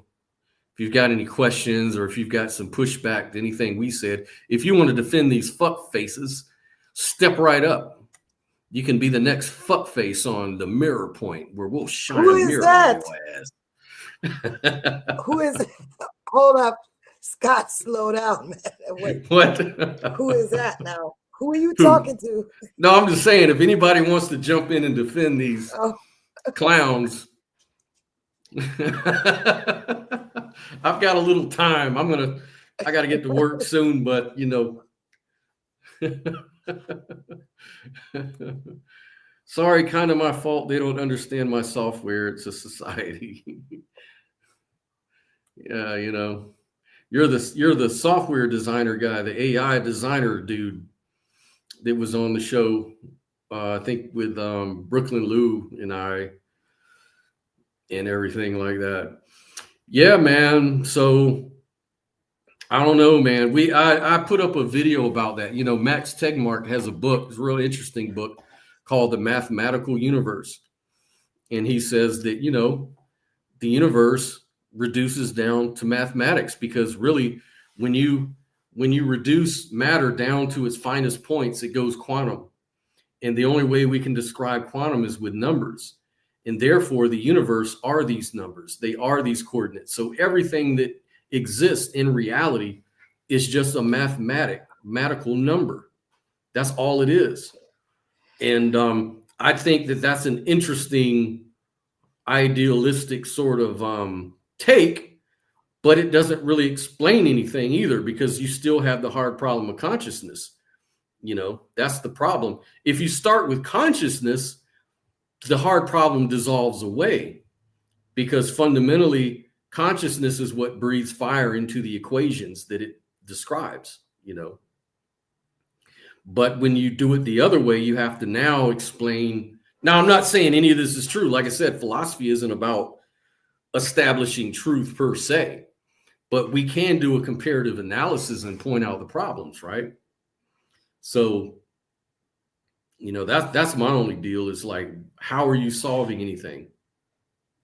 If you've got any questions or if you've got some pushback to anything we said, if you want to defend these fuck faces, step right up. You can be the next fuck face on the Mirror Point, where we'll shine a mirror on your ass. Who is it? Hold up, Scott, slow down, man. Wait. What? Who is that now? Who are you talking to? No, I'm just saying, if anybody wants to jump in and defend these clowns, I've got a little time. I got to get to work soon, but sorry, kind of my fault. They don't understand my software. It's a society. Yeah, you're the software designer guy, the AI designer dude that was on the show, I think with Brooklyn Lou and I and everything like that. Yeah, man. So I don't know, man. I put up a video about that. Max Tegmark has a book, it's a really interesting book called The Mathematical Universe. And he says that, the universe reduces down to mathematics, because really when you reduce matter down to its finest points, it goes quantum. And the only way we can describe quantum is with numbers. And therefore the universe are these numbers. They are these coordinates. So everything that exists in reality is just a mathematical number. That's all it is. And I think that that's an interesting idealistic sort of take, but it doesn't really explain anything either, because you still have the hard problem of consciousness. That's the problem. If you start with consciousness, the hard problem dissolves away, because fundamentally consciousness is what breathes fire into the equations that it describes, But when you do it the other way, you have to now explain. Now, I'm not saying any of this is true. Like I said, philosophy isn't about establishing truth per se, but we can do a comparative analysis and point out the problems, right? So, that's my only deal is like, how are you solving anything?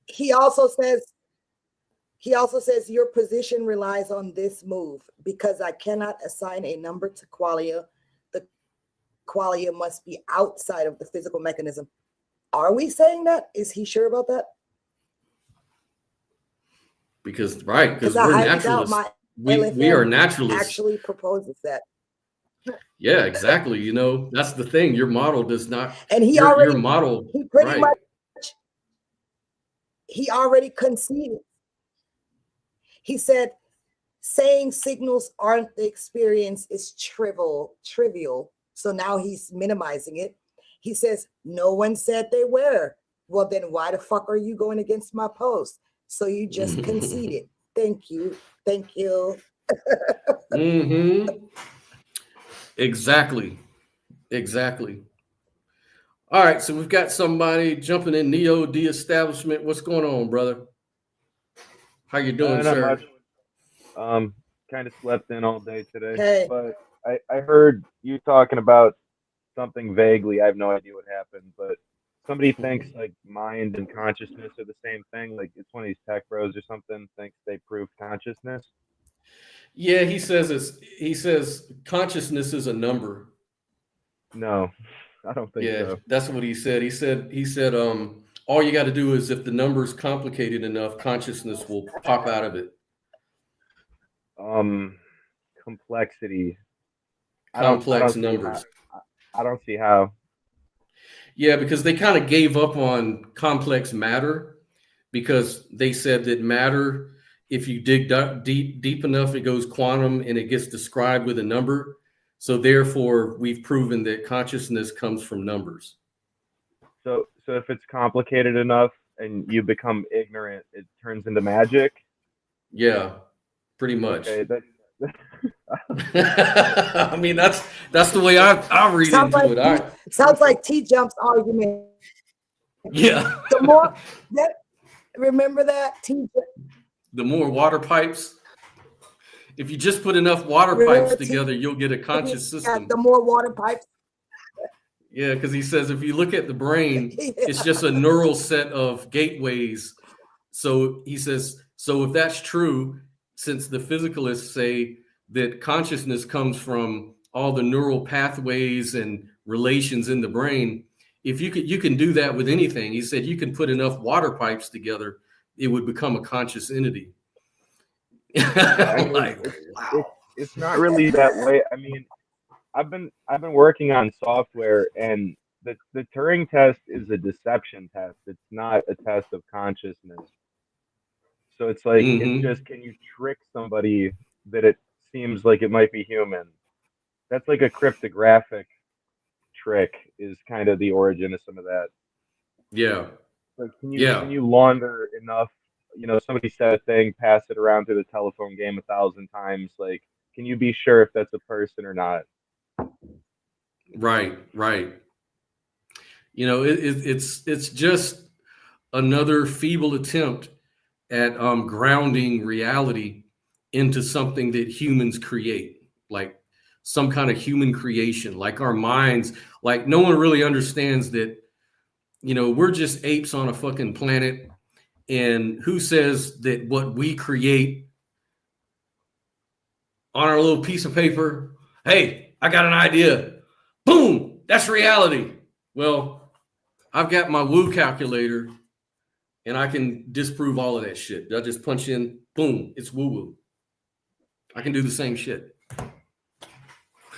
He also says your position relies on this move because I cannot assign a number to qualia. The qualia must be outside of the physical mechanism. Are we saying that? Is he sure about that? Because I we're highly doubt naturalists. my We are LFM naturalists. actually proposes that. Yeah, exactly. That's the thing. Your model does not. And Your model, he pretty right? much he already conceded. He said saying signals aren't the experience is trivial. So now he's minimizing it. He says, no one said they were. Well, then why the fuck are you going against my post? So you just conceded. Thank you. Thank you. Mm-hmm. Exactly. Exactly. All right. So we've got somebody jumping in Neo de-establishment. What's going on, brother? How you doing, Not sir? much. Kind of slept in all day today, Hey, but I heard you talking about something vaguely. I have no idea what happened, but somebody thinks like mind and consciousness are the same thing. Like it's one of these tech bros or something thinks they prove consciousness. Yeah, he says consciousness is a number. No, I don't think Yeah, so. that's what he said. He said all you got to do is if the number's complicated enough, consciousness will pop out of it. Um, Complexity. I Complex don't see how. numbers. I don't see how. Yeah, because they kind of gave up on complex matter because they said that matter, if you dig deep enough, it goes quantum and it gets described with a number. So therefore, we've proven that consciousness comes from numbers. So if it's complicated enough and you become ignorant, it turns into magic. Yeah, pretty much. Okay, that I mean, that's the way I read sounds into like it. T, sounds like T Jump's argument. Yeah, The more that remember that T the more water pipes. If you just put enough water pipes remember T together, you'll get a conscious got system. the more water pipes. Yeah, because he says if you look at the brain, Yeah. it's just a neural set of gateways. So he says, so if that's true, since the physicalists say that consciousness comes from all the neural pathways and relations in the brain, if you can do that with anything. He said you can put enough water pipes together, it would become a conscious entity. Yeah, I I'm mean, like, it's wow. it's not really that way. I mean, I've been working on software, and the Turing test is a deception test. It's not a test of consciousness. So it's like it's Hmm. just can you trick somebody that it seems like it might be human? That's like a cryptographic trick is kind of the origin of some of that. Yeah. Like can Yeah. you launder enough? Somebody said a thing, pass it around through the telephone game 1,000 times. Like, can you be sure if that's a person or not? Right. Right. It's just another feeble attempt at grounding reality into something that humans create, like some kind of human creation, like our minds. Like no one really understands that, we're just apes on a fucking planet. And who says that what we create on our little piece of paper, hey, I got an idea. Boom, that's reality. Well, I've got my woo calculator and I can disprove all of that shit. I just punch in, boom, it's woo woo. I can do the same shit.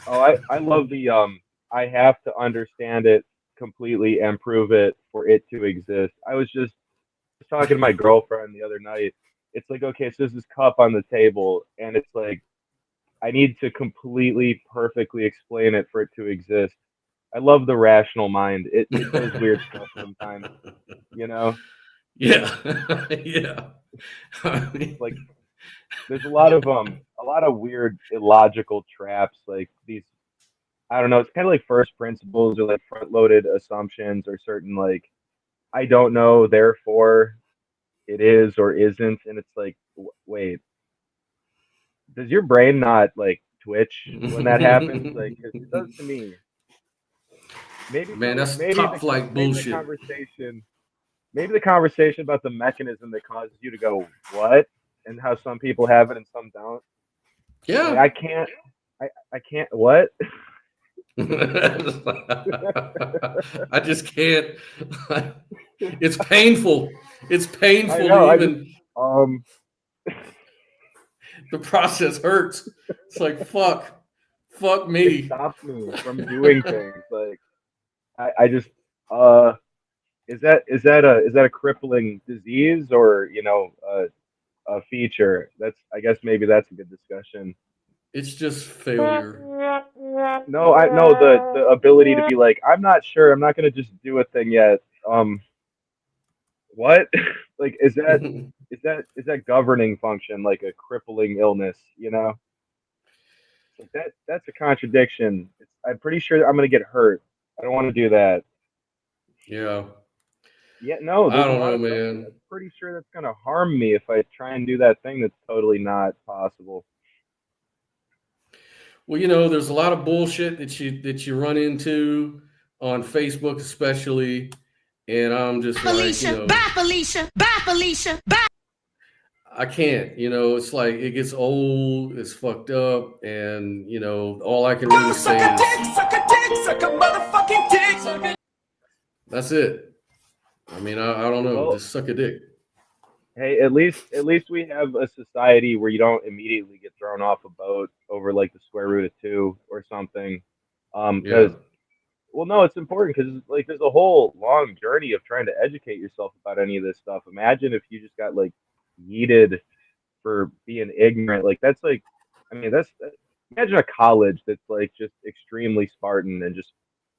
Oh, I love the I have to understand it completely and prove it for it to exist. I was just talking to my girlfriend the other night. It's like, okay, so there's this cup on the table, and it's like I need to completely perfectly explain it for it to exist. I love the rational mind. It does weird stuff sometimes, you know? Yeah, yeah. I It's mean, like there's a lot of weird illogical traps like these. I don't know, it's kind of like first principles or like front loaded assumptions or certain like I don't know, therefore it is or isn't, and it's like wait, does your brain not like twitch when that happens? Like, 'cause it does to me. Maybe Man, that's maybe top flight bullshit. maybe the conversation about the mechanism that causes you to go what, and how some people have it and some don't. Like Yeah. I can't what. I just can't. It's painful. It's I painful to know. I just even um the process hurts. It's like fuck it me. stops me from doing things. Like I just uh is that a crippling disease or a feature? That's I guess maybe that's a good discussion. It's just failure. No, I know the ability to be like, I'm not sure, I'm not gonna just do a thing yet. What? Like is that governing function like a crippling illness, Like that's a contradiction. I'm pretty sure I'm gonna get hurt. I don't want to do that. Yeah. Yeah, no, I there's a don't lot know, of stuff man. I'm pretty sure that's gonna harm me if I try and do that thing that's totally not possible. Well, there's a lot of bullshit that you run into on Facebook, especially, and I'm just like, Felicia, bye Felicia, bye Felicia, bye. I can't. It's like it gets old, it's fucked up, and all I can really say is Suck a dick, suck a motherfucking dick. that's it. I mean, I don't know, Well, just suck a dick. hey, at least we have a society where you don't immediately get thrown off a boat over like the square root of two or something. Yeah. Because well, no, it's important because like there's a whole long journey of trying to educate yourself about any of this stuff. Imagine if you just got like yeeted for being ignorant. Like that's like, I mean, imagine a college that's like just extremely Spartan and just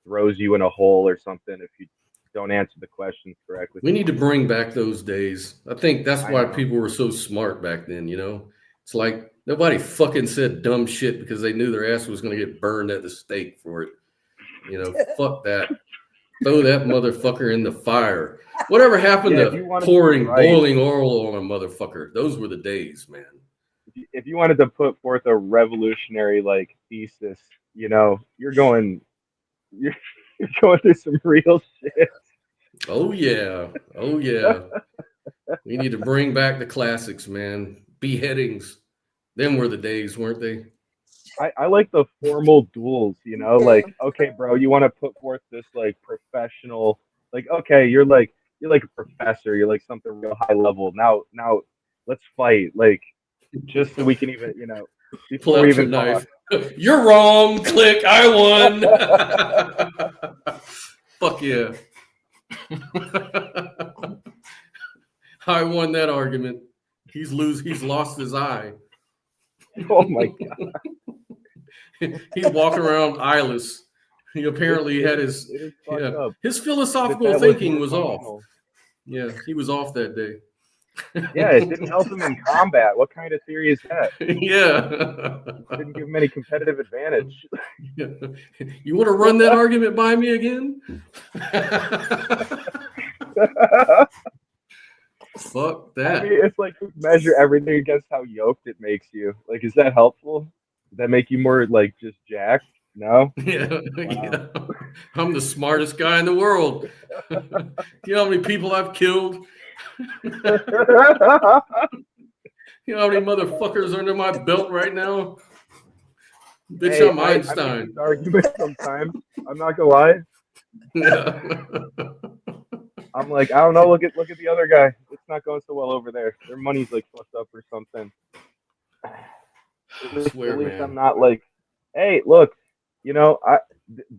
throws you in a hole or something if you don't answer the questions correctly. We need to bring back those days. I think that's I why know. people were so smart back then, It's like nobody fucking said dumb shit because they knew their ass was going to get burned at the stake for it. Fuck that. Throw that motherfucker in the fire. Whatever happened Yeah, if to you wanted to be pouring right, boiling oil on a motherfucker? Those were the days, man. if you wanted to put forth a revolutionary like thesis, you're going, you're, you're going through some real shit. Oh yeah. Oh yeah. We need to bring back the classics, man. Beheadings. Them were the days, weren't they? I like the formal duels, Yeah. like, okay, bro, you want to put forth this like professional, like, okay, you're like a professor, you're like something real high level. Now let's fight, like, just so we can even, Pull before we out your even talk. knife. You're wrong. Click. I won. Fuck yeah. I won that argument. He's lost his eye. Oh my god. He's walking around eyeless. He apparently had his it is fucked up his philosophical that was thinking more was off. functional. Yeah, he was off that day. Yeah, it didn't help him in combat. What kind of theory is that? Yeah. Didn't give him any competitive advantage. You want to run that argument by me again? Fuck that. I mean, it's like you measure everything against how yoked it makes you. Like, is that helpful? Does that make you more like just jacked? No. Yeah, Wow. yeah. I'm the smartest guy in the world. You know how many people I've killed? You know how many motherfuckers are under my belt right now? Bitch, Hey, I'm I make Einstein. these arguments sometimes. I'm not gonna lie. Yeah. I'm like, I don't know. Look at the other guy. It's not going so well over there. Their money's like fucked up or something. I swear, At least man. I'm not like, hey, look,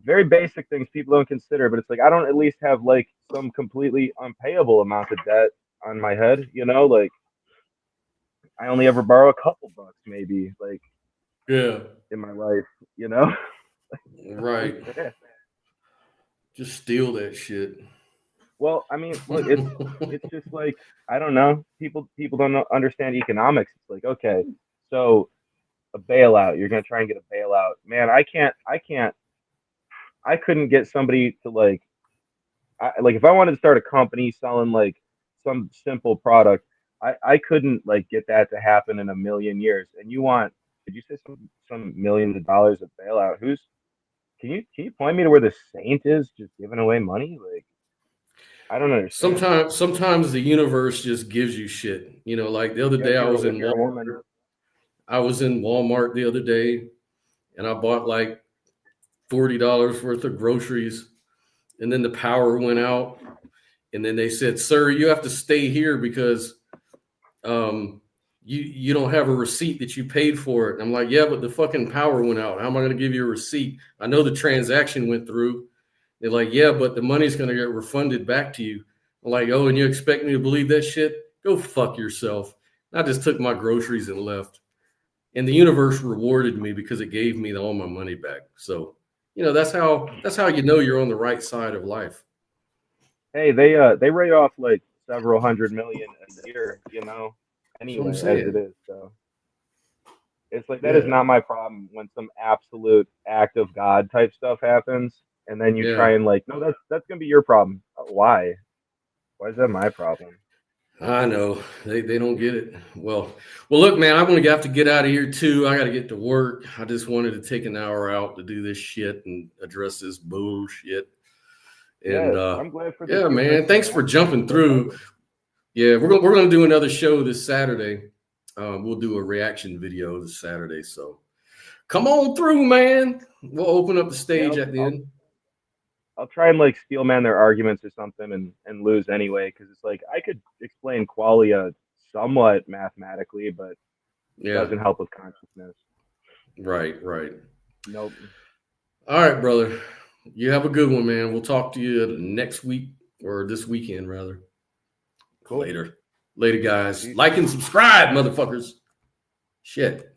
very basic things people don't consider, but it's like I don't at least have like some completely unpayable amount of debt on my head, like I only ever borrow a couple bucks maybe, like Yeah. in my life, Right. Just steal that shit. Well, I mean, look, it's just like I don't know. People don't understand economics. It's like, okay, so a bailout, you're gonna try and get a bailout. Man, I couldn't get somebody to like if I wanted to start a company selling like some simple product, I couldn't like get that to happen in a million years. And you want Did you say some millions of dollars of bailout? Can you point me to where the saint is just giving away money? Like, I don't understand. Sometimes the universe just gives you shit. You know, like the other day If you're a woman, I was in Walmart the other day and I bought like $40 worth of groceries, and then the power went out, and then they said, "Sir, you have to stay here because you don't have a receipt that you paid for it." And I'm like, "Yeah, but the fucking power went out. How am I going to give you a receipt? I know the transaction went through." They're like, "Yeah, but the money's going to get refunded back to you." I'm like, "Oh, and you expect me to believe that shit? Go fuck yourself." I just took my groceries and left. And the universe rewarded me because it gave me all my money back. So, you know, that's how you know you're on the right side of life. hey, they write off like several hundred million a year, That's what I'm anyway, as saying. it is. So it's like that is Yeah. not my problem when some absolute act of God type stuff happens, and then you try Yeah. and like, no, that's gonna be your problem. Why? Why is that my problem? I know they don't get it. Well, look, man, I'm gonna have to get out of here too. I got to get to work. I just wanted to take an hour out to do this shit and address this bullshit. And Yeah, I'm glad for the yeah, humor. man, thanks for jumping through. Yeah, we're gonna do another show this Saturday. We'll do a reaction video this Saturday. So come on through, man. We'll open up the stage Yeah, at the end. I'll try and like steel man their arguments or something and lose anyway, because it's like I could explain qualia somewhat mathematically, but it Yeah, doesn't help with consciousness. right. Nope. All right, brother. You have a good one, man. We'll talk to you next week or this weekend, rather. Cool. Later, guys. Like and subscribe, motherfuckers. Shit.